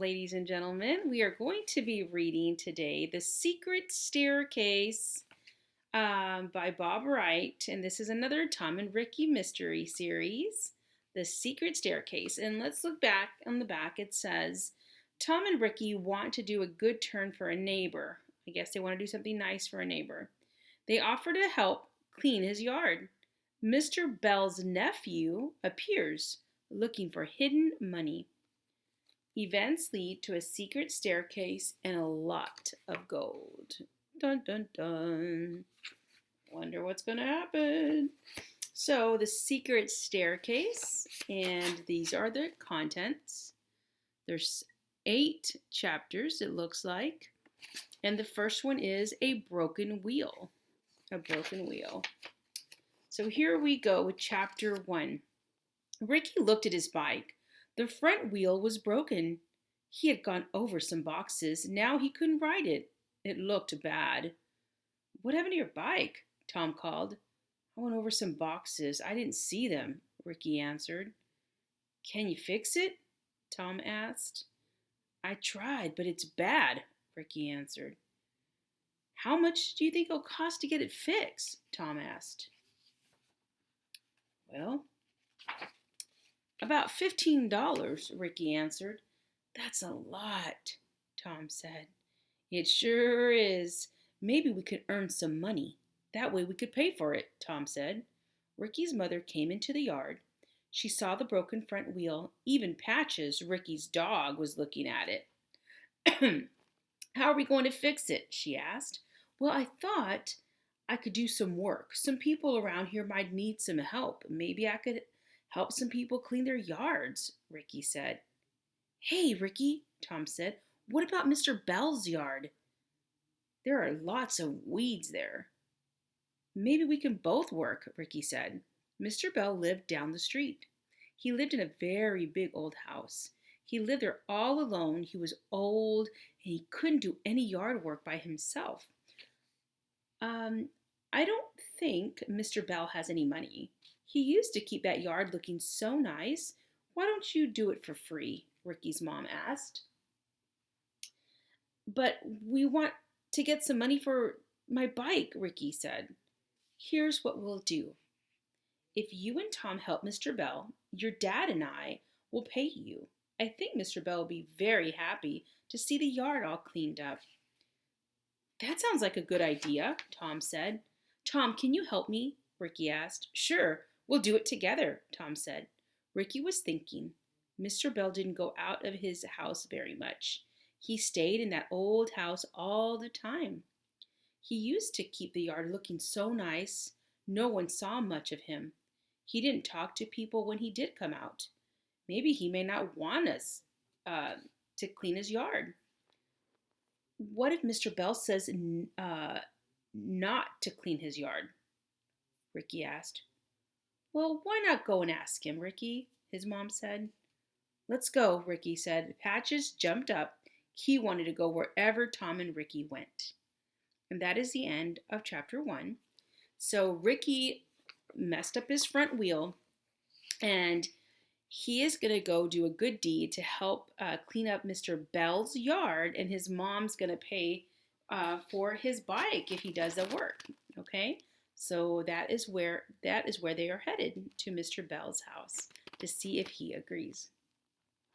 ladies and gentlemen. We are going to be reading today The Secret Staircase by Bob Wright. And this is another Tom and Ricky mystery series, The Secret Staircase. And let's look back on the back. It says, Tom and Ricky want to do a good turn for a neighbor. I guess they want to do something nice for a neighbor. They offer to help clean his yard. Mr. Bell's nephew appears looking for hidden money. Events lead to a secret staircase and a lot of gold. Dun dun dun. Wonder what's going to happen. So, the secret staircase, and these are the contents. There's 8 chapters, it looks like. And the first one is a broken wheel. A broken wheel. So, here we go with chapter 1. Ricky looked at his bike. The front wheel was broken. He had gone over some boxes. Now he couldn't ride it. It looked bad. What happened to your bike? Tom called. I went over some boxes. I didn't see them, Ricky answered. Can you fix it? Tom asked. I tried, but it's bad, Ricky answered. How much do you think it'll cost to get it fixed? Tom asked. Well, about $15, Ricky answered. That's a lot, Tom said. It sure is. Maybe we could earn some money. That way we could pay for it, Tom said. Ricky's mother came into the yard. She saw the broken front wheel. Even Patches, Ricky's dog, was looking at it. How are we going to fix it? She asked. Well, I thought I could do some work. Some people around here might need some help. Maybe I could help some people clean their yards, Ricky said. Hey, Ricky, Tom said, what about Mr. Bell's yard? There are lots of weeds there. Maybe we can both work, Ricky said. Mr. Bell lived down the street. He lived in a very big old house. He lived there all alone. He was old and he couldn't do any yard work by himself. I don't think Mr. Bell has any money. He used to keep that yard looking so nice. Why don't you do it for free? Ricky's mom asked. But we want to get some money for my bike, Ricky said. Here's what we'll do. If you and Tom help Mr. Bell, your dad and I will pay you. I think Mr. Bell will be very happy to see the yard all cleaned up. That sounds like a good idea, Tom said. Tom, can you help me? Ricky asked. Sure, we'll do it together, Tom said. Ricky was thinking. Mr. Bell didn't go out of his house very much. He stayed in that old house all the time. He used to keep the yard looking so nice. No one saw much of him. He didn't talk to people when he did come out. Maybe he may not want us to clean his yard. What if Mr. Bell says not to clean his yard? Ricky asked. Well, why not go and ask him, Ricky? His mom said. Let's go, Ricky said. Patches jumped up. He wanted to go wherever Tom and Ricky went. And that is the end of chapter 1. So Ricky messed up his front wheel, and he is going to go do a good deed to help clean up Mr. Bell's yard, and his mom's going to pay for his bike if he does the work. Okay, so that is where they are headed, to Mr. Bell's house to see if he agrees.